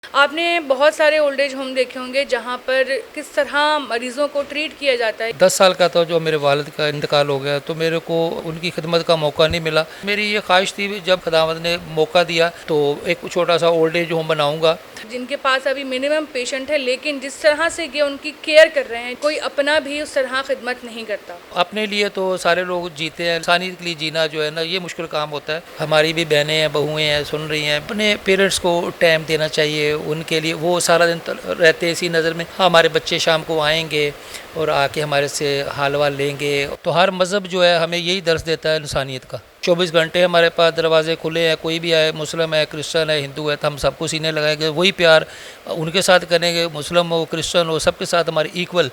आपने बहुत सारे ओल्ड एज होम देखे होंगे जहाँ पर किस तरह मरीज़ों को ट्रीट किया जाता है। 10 साल का था जो मेरे वालिद का इंतकाल हो गया, तो मेरे को उनकी खिदमत का मौका नहीं मिला। मेरी ये ख्वाहिश थी जब खुदावंद ने मौका दिया तो एक छोटा सा ओल्ड एज होम बनाऊंगा। जिनके पास अभी मिनिमम पेशेंट है, लेकिन जिस तरह से ये उनकी केयर कर रहे हैं, कोई अपना भी उस तरह खिदमत नहीं करता। अपने लिए तो सारे लोग जीते हैं, इंसानियत के लिए जीना जो है ना, ये मुश्किल काम होता है। हमारी भी बहनें हैं, बहुएं हैं, सुन रही हैं। अपने पेरेंट्स को टाइम देना चाहिए, उनके लिए वो सारा दिन रहते हैं इसी नज़र में। हमारे बच्चे शाम को आएंगे और आके हमारे से हाल वाल लेंगे। तो हर मज़हब जो है हमें यही दर्स देता है इंसानियत का। 24 घंटे हमारे पास दरवाजे खुले हैं, कोई भी आए, मुस्लिम है, क्रिश्चियन है, हिंदू है, तो हम सबको सीने लगाएंगे, वही प्यार उनके साथ करेंगे। मुस्लिम हो, क्रिश्चियन हो, सबके साथ हमारी इक्वल।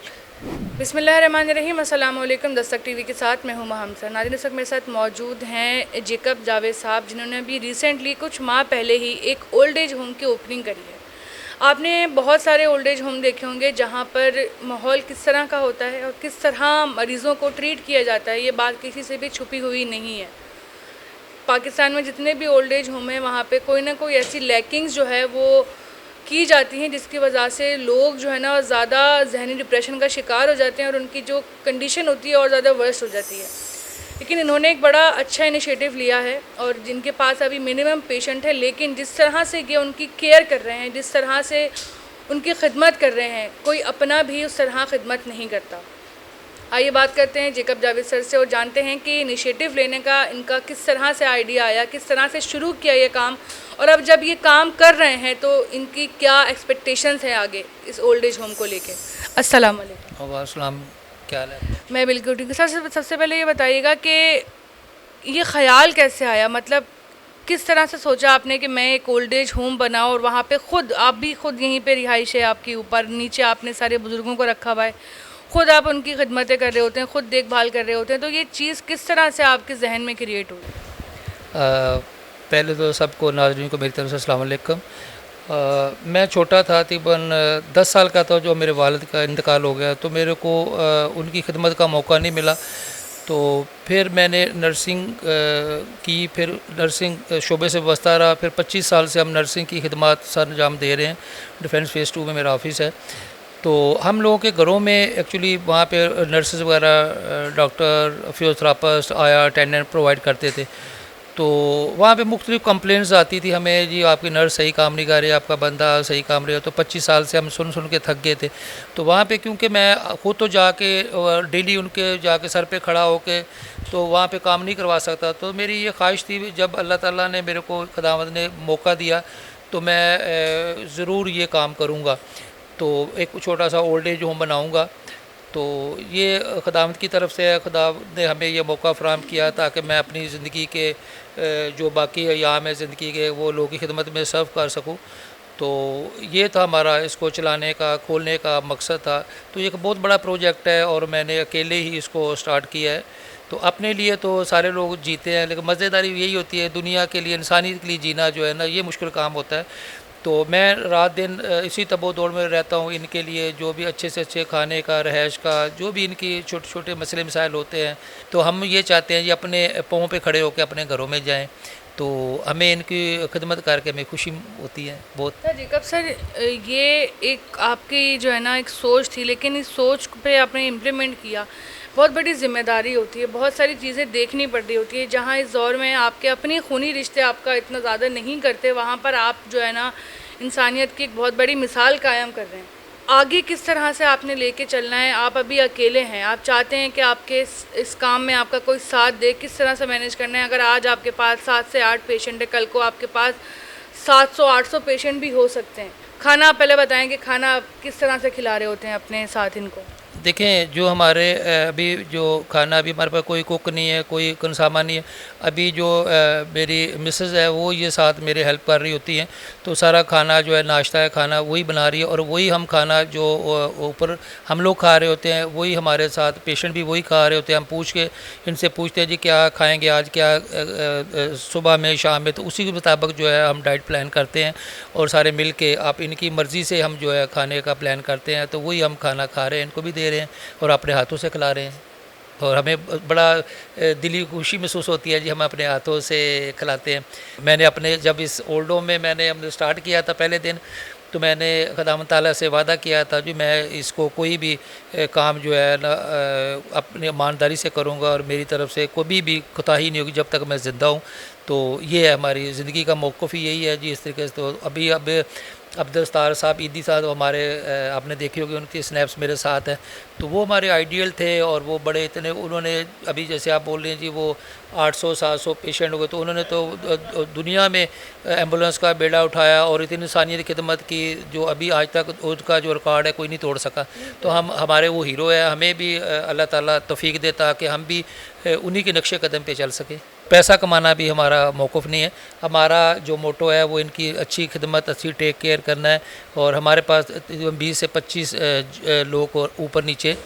बिस्मिल्लाहिर्रहमानिर्रहीम, अस्सलाम वालेकुम। दस्तक टीवी के साथ मैं हूँ हमसा नाज़रीन। इस वक्त मेरे साथ मौजूद हैं जेकब जावेद साहब, जिन्होंने अभी रिसेंटली कुछ माह पहले ही एक ओल्ड एज होम की ओपनिंग करी है। आपने बहुत सारे ओल्ड एज होम देखे होंगे जहाँ पर माहौल किस तरह का होता है और किस तरह मरीज़ों को ट्रीट किया जाता है। ये बात किसी से भी छुपी हुई नहीं है। पाकिस्तान में जितने भी ओल्ड एज होम हैं, वहाँ पे कोई ना कोई ऐसी लैकिंग्स जो है वो की जाती हैं, जिसकी वजह से लोग जो है ना ज़्यादा जहनी डिप्रेशन का शिकार हो जाते हैं और उनकी जो कंडीशन होती है और ज़्यादा वर्स्ट हो जाती है। लेकिन इन्होंने एक बड़ा अच्छा इनिशिएटिव लिया है और जिनके पास अभी मिनिमम पेशेंट है, लेकिन जिस तरह से ये उनकी केयर कर रहे हैं, जिस तरह से उनकी खिदमत कर रहे हैं, कोई अपना भी उस तरह खिदमत नहीं करता। आइए बात करते हैं जेकब जावेद सर से और जानते हैं कि इनिशिएटिव लेने का इनका किस तरह से आइडिया आया, किस तरह से शुरू किया ये काम, और अब जब ये काम कर रहे हैं तो इनकी क्या एक्सपेक्टेशंस हैं आगे इस ओल्ड एज होम को लेके। अस्सलाम वालेकुम। वालेकुम, क्या हाल है? मैं बिल्कुल ठीक हूँ। सर सबसे पहले ये बताइएगा कि ये ख़्याल कैसे आया, मतलब किस तरह से सोचा आपने कि मैं एक ओल्ड एज होम बनाऊँ और वहाँ पे ख़ुद आप भी खुद यहीं पे रिहाइश है आपकी, ऊपर नीचे आपने सारे बुज़ुर्गों को रखा हुआ है, ख़ुद आप उनकी खिदमतें कर रहे होते हैं, ख़ुद देखभाल कर रहे होते हैं, तो ये चीज़ किस तरह से आपके जहन में क्रिएट हुई? पहले तो सबको नाज़रीन को मेरी तरफ से अस्सलाम वालेकुम। मैं छोटा था, तकरीबन 10 साल का था जो मेरे वालिद का इंतकाल हो गया, तो मेरे को उनकी खिदमत का मौका नहीं मिला। तो फिर मैंने नर्सिंग की, फिर नर्सिंग शोबे से वाबस्ता रहा। फिर 25 साल से हम नर्सिंग की खिदमत सर अंजाम दे रहे हैं। डिफेंस फेज़ 2 में मेरा ऑफिस है। तो हम लोगों के घरों में एक्चुअली वहाँ पे नर्सेज वगैरह, डॉक्टर, फिजियोथेरापिस्ट, आया अटेंडेंट प्रोवाइड करते थे। तो वहाँ पे मुख्तलिफ़ कंप्लेंट्स आती थी हमें, जी आपकी नर्स सही काम नहीं कर रही, आपका बंदा सही काम नहीं। तो 25 साल से हम सुन के थक गए थे। तो वहाँ पे क्योंकि मैं खुद तो जाके डेली उनके जाके सर पे खड़ा होके तो वहाँ पे काम नहीं करवा सकता, तो मेरी ये ख्वाहिश थी जब अल्लाह ताला ने मेरे को, खुदावंद ने मौका दिया, तो मैं ज़रूर ये काम करूँगा। तो एक छोटा सा ओल्ड एज होम बनाऊँगा। तो ये खुदावंद की तरफ से है, खुदावंद ने हमें ये मौका फ़राहम किया ताकि मैं अपनी ज़िंदगी के जो बाकी अयाम है ज़िंदगी के, वो लोगों की खिदमत में सर्व कर सकूँ। तो ये था हमारा इसको चलाने का, खोलने का मकसद था। तो ये एक बहुत बड़ा प्रोजेक्ट है और मैंने अकेले ही इसको स्टार्ट किया है। तो अपने लिए तो सारे लोग जीते हैं, लेकिन मज़ेदारी यही होती है, दुनिया के लिए, इंसानियत के लिए जीना जो है ना, ये मुश्किल काम होता है। तो मैं रात दिन इसी तबो दौड़ में रहता हूँ इनके लिए, जो भी अच्छे से अच्छे खाने का, रहायश का, जो भी इनकी छोटे छोटे मसले मसाइल होते हैं, तो हम ये चाहते हैं कि अपने पाँव पे खड़े होकर अपने घरों में जाएं। तो हमें इनकी खिदमत करके हमें खुशी होती है बहुत। सर जेकब सर, ये एक आपकी जो है ना एक सोच थी, लेकिन इस सोच पे आपने इम्प्लीमेंट किया, बहुत बड़ी ज़िम्मेदारी होती है, बहुत सारी चीज़ें देखनी पड़ रही होती है। जहाँ इस दौर में आपके अपने खूनी रिश्ते आपका इतना ज़्यादा नहीं करते, वहाँ पर आप जो है ना इंसानियत की एक बहुत बड़ी मिसाल कायम कर रहे हैं। आगे किस तरह से आपने लेके चलना है? आप अभी अकेले हैं, आप चाहते हैं कि आपके इस काम में आपका कोई साथ दे, किस तरह से मैनेज करना है? अगर आज आपके पास 7 से 8 पेशेंट है, कल को आपके पास 700-800 पेशेंट भी हो सकते हैं। खाना आप पहले बताएं कि खाना आप किस तरह से खिला रहे होते हैं अपने साथ इनको? देखें, जो हमारे अभी जो खाना, अभी हमारे पास कोई कुक नहीं है, कोई कंसामा नहीं है। अभी जो मेरी मिसेज़ है वो ये साथ मेरे हेल्प कर रही होती हैं। तो सारा खाना जो है, नाश्ता है, खाना वही बना रही है, और वही हम खाना जो ऊपर हम लोग खा रहे होते हैं, वही हमारे साथ पेशेंट भी वही खा रहे होते हैं। हम पूछ के इनसे पूछते हैं जी क्या खाएँगे आज, क्या सुबह में, शाम में, तो उसी के मुताबिक जो है हम डाइट प्लान करते हैं और सारे मिल के आप इनकी मर्ज़ी से हम जो है खाने का प्लान करते हैं। तो वही हम खाना खा रहे हैं, इनको भी दे रहे हैं और अपने हाथों से खिला रहे हैं। और हमें बड़ा दिली खुशी महसूस होती है जी, हम अपने हाथों से खिलाते हैं। मैंने अपने जब इस ओल्ड होम में हमने स्टार्ट किया था पहले दिन, तो मैंने खुदावंद ताला से वादा किया था जो मैं इसको कोई भी काम जो है ना अपनी ईमानदारी से करूँगा और मेरी तरफ से कोई भी कोताही नहीं होगी जब तक मैं ज़िंदा हूँ। तो ये है हमारी ज़िंदगी का मौक़िफ़ ही यही है जी। इस तरीके से तो अभी अब अब्दुल सत्तार साहब ईदी साहब हमारे आपने देखी होगी, उनकी स्नैप्स मेरे साथ हैं, तो वो हमारे आइडियल थे और वो बड़े इतने उन्होंने अभी जैसे आप बोल रहे हैं जी वो 800-700 पेशेंट हो गए, तो उन्होंने तो दुनिया में एम्बुलेंस का बेड़ा उठाया और इतनी इंसानियत खिदमत की जो अभी आज तक उसका जो रिकॉर्ड है कोई नहीं तोड़ सका। तो हम हमारे वो हीरो है, हमें भी अल्लाह ताला तौफीक देता कि हम भी उन्हीं के नक्शे कदम पे चल सके। पैसा कमाना भी हमारा मौक़िफ़ नहीं है, हमारा जो मोटो है वो इनकी अच्छी खिदमत, अच्छी टेक केयर करना है। और हमारे पास 20 से 25 लोग और ऊपर नीचे,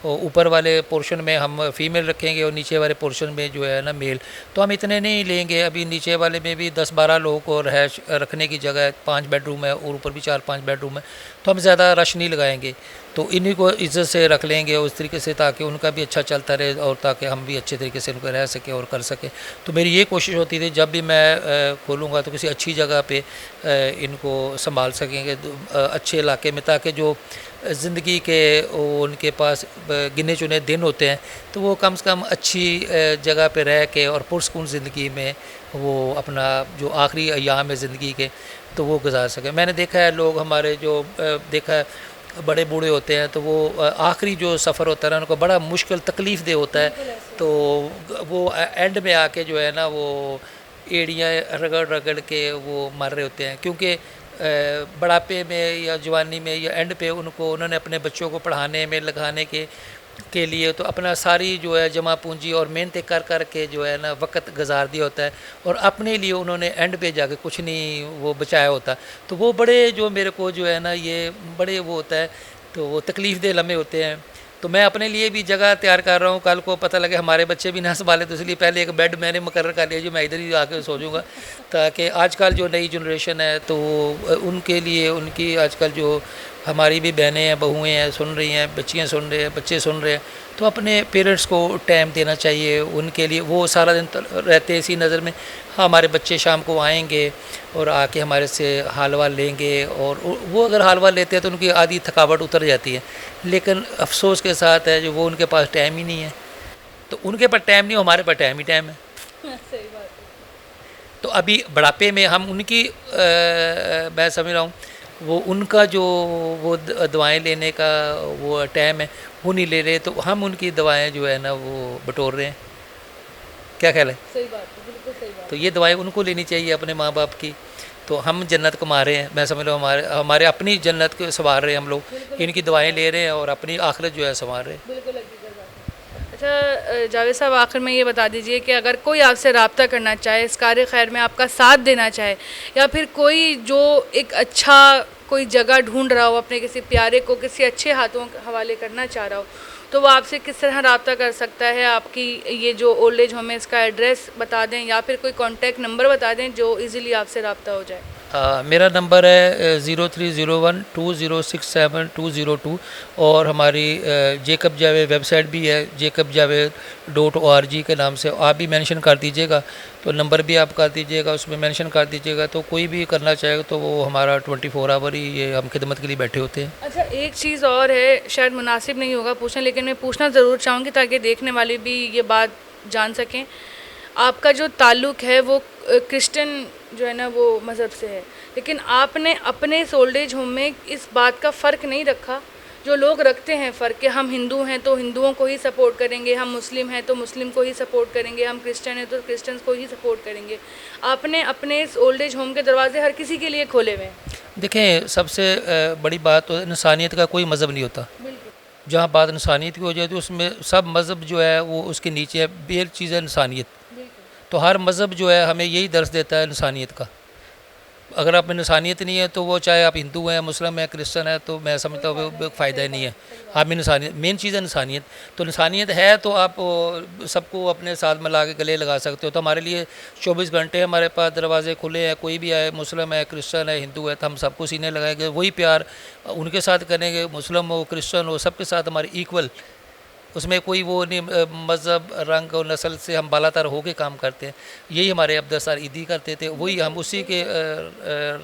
और ऊपर वाले पोर्शन में हम फ़ीमेल रखेंगे और नीचे वाले पोर्शन में जो है ना मेल। तो हम इतने नहीं लेंगे, अभी नीचे वाले में भी 10-12 लोगों को रहायश रखने की जगह है, 5 बेडरूम है और ऊपर भी 4-5 बेडरूम है, तो हम ज़्यादा रश नहीं लगाएंगे, तो इन्हीं को इज़्ज़त से रख लेंगे उस तरीके से ताकि उनका भी अच्छा चलता रहे और ताकि हम भी अच्छे तरीके से उनको रह सकें और कर सकें। तो मेरी ये कोशिश होती थी जब भी मैं खोलूँगा तो किसी अच्छी जगह पे इनको संभाल सकेंगे, अच्छे इलाके में, ताकि जो ज़िंदगी के उनके पास गिने चुने दिन होते हैं तो वो कम से कम अच्छी जगह पे रह के और पुरसकून ज़िंदगी में वो अपना जो आखिरी अय्याम है ज़िंदगी के तो वो गुजार सकें। मैंने देखा है लोग हमारे जो देखा है बड़े बूढ़े होते हैं तो वो आखिरी जो सफ़र होता है ना उनको बड़ा मुश्किल तकलीफ़ दे होता है, तो वो एंड में आके जो है ना वो एड़ियाँ रगड़ रगड़ के वो मर रहे होते हैं, क्योंकि बुढ़ापे में या जवानी में या एंड पे उनको उन्होंने अपने बच्चों को पढ़ाने में लगाने के लिए तो अपना सारी जो है जमा पूंजी और मेहनत कर कर के जो है ना वक्त गुजार दिया होता है और अपने लिए उन्होंने एंड पे जाके कुछ नहीं वो बचाया होता। तो वो बड़े जो मेरे को जो है ना ये बड़े वो होता है, तो वो तकलीफ़ दे लम्हे होते हैं। तो मैं अपने लिए भी जगह तैयार कर रहा हूँ, कल को पता लगे हमारे बच्चे भी ना संभाले तो इसलिए पहले एक बेड मैंने मुकर्रर कर लिया जो मैं इधर ही आके सो जाऊँगा, ताकि आजकल जो नई जनरेशन है तो उनके लिए उनकी आजकल जो हमारी भी बहनें हैं, बहुएँ हैं, सुन रही हैं, बच्चियाँ सुन रहे हैं, बच्चे सुन रहे हैं, तो अपने पेरेंट्स को टाइम देना चाहिए उनके लिए। वो सारा दिन रहते इसी नज़र में, हाँ हमारे बच्चे शाम को आएंगे और आके हमारे से हालवा लेंगे और वो अगर हालवा लेते हैं तो उनकी आधी थकावट उतर जाती है, लेकिन अफसोस के साथ है जो वो उनके पास टाइम ही नहीं है। तो उनके पास टाइम नहीं, हमारे पास टाइम ही टाइम है। सही बात है। तो अभी बुढ़ापे में हम उनकी मैं समझ रहा हूँ वो उनका जो वो दवाएं लेने का वो टाइम है वो नहीं ले रहे, तो हम उनकी दवाएं जो है ना वो बटोर रहे हैं। क्या ख्याल है? सही बात है, बिल्कुल सही बात। तो ये दवाएं उनको लेनी चाहिए अपने माँ बाप की, तो हम जन्नत कमा रहे हैं। मैं समझ रहा हूँ हमारे अपनी जन्नत को संवार रहे हैं हम लोग, इनकी दवाएं ले रहे हैं और अपनी आखिरत जो है संवार रहे हैं। बिल्कुल हकीकत बात है। अच्छा जावेद साहब, आखिर में ये बता दीजिए कि अगर कोई आपसे रब्ता करना चाहे, इस कार्य खैर में आपका साथ देना चाहे, या फिर कोई जो एक अच्छा कोई जगह ढूंढ रहा हो, अपने किसी प्यारे को किसी अच्छे हाथों के हवाले करना चाह रहा हो, तो वो आपसे किस तरह रब्ता कर सकता है? आपकी ये जो ओल्ड एज होम है इसका एड्रेस बता दें या फिर कोई कॉन्टैक्ट नंबर बता दें जो इजीली आपसे रब्ता हो जाए। मेरा नंबर है 03012067 और हमारी जेकब जावेद वेबसाइट भी है, jacobjaved.org के नाम से आप भी मेंशन कर दीजिएगा, तो नंबर भी आप कर दीजिएगा, उसमें मेंशन कर दीजिएगा, तो कोई भी करना चाहेगा तो वो हमारा 24 आवर ही ये हम खिदमत के लिए बैठे होते हैं। अच्छा, एक चीज़ और है, शायद मुनासिब नहीं होगा पूछना, लेकिन मैं पूछना ज़रूर चाहूँगी ताकि देखने वाले भी ये बात जान सकें। आपका जो ताल्लुक़ है वो क्रिश्चियन जो है ना वो मज़हब से है, लेकिन आपने अपने इस ओल्ड एज होम में इस बात का फ़र्क नहीं रखा जो लोग रखते हैं फ़र्क, कि हम हिंदू हैं तो हिंदुओं को ही सपोर्ट करेंगे, हम मुस्लिम हैं तो मुस्लिम को ही सपोर्ट करेंगे, हम क्रिश्चियन हैं तो क्रिश्चियंस को ही सपोर्ट करेंगे। आपने अपने इस ओल्ड एज होम के दरवाजे हर किसी के लिए खोले हुए हैं। देखें, सबसे बड़ी बात तो इंसानियत का कोई मज़हब नहीं होता। जहाँ बात इंसानियत की हो जाए तो उसमें सब मज़हब जो है वो उसके नीचे है, बेहद चीज़ है इंसानियत। तो हर मज़हब जो है हमें यही दर्स देता है इंसानियत का। अगर आप में इंसानियत नहीं है तो वो चाहे आप हिंदू हैं, मुस्लिम हैं, क्रिश्चियन है, तो मैं समझता हूँ वो फ़ायदा ही नहीं है। आप में इंसानियत मेन चीज़ है, इंसानियत। तो इंसानियत है तो आप सबको अपने साथ मिला के गले लगा सकते हो। तो हमारे लिए 24 घंटे हमारे पास दरवाजे खुले हैं, कोई भी आए, मुस्लिम है, क्रिश्चियन है, हिंदू है, तो हम सबको सीने लगाएंगे, वही प्यार उनके साथ करेंगे, मुस्लिम हो, क्रिश्चियन हो, सबके साथ हमारी इक्वल, उसमें कोई वो नहीं मज़हब, रंग और नस्ल से हम बालातर होके काम करते हैं। यही हमारे अब्दुल सत्तार ईदी करते थे, वही हम उसी के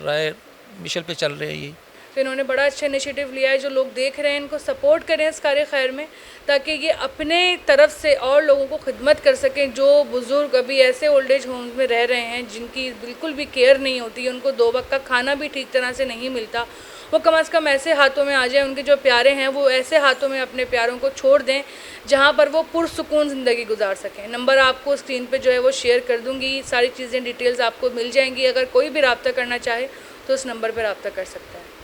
राय मिशल पे चल रहे हैं। यही तो इन्होंने बड़ा अच्छा इनिशिएटिव लिया है। जो लोग देख रहे हैं इनको सपोर्ट करें इस कार्य खैर में, ताकि ये अपने तरफ से और लोगों को खिदमत कर सकें। जो बुज़ुर्ग अभी ऐसे ओल्ड एज होम्स में रह रहे हैं जिनकी बिल्कुल भी केयर नहीं होती, उनको 2 वक्त का खाना भी ठीक तरह से नहीं मिलता, वो कम से कम ऐसे हाथों में आ जाए, उनके जो प्यारे हैं वो ऐसे हाथों में अपने प्यारों को छोड़ दें जहाँ पर वो पुरसुकून ज़िंदगी गुजार सकें। नंबर आपको स्क्रीन पे जो है वो शेयर कर दूँगी, सारी चीज़ें डिटेल्स आपको मिल जाएंगी। अगर कोई भी रब्ता करना चाहे तो उस नंबर पर रब्ता कर सकता है।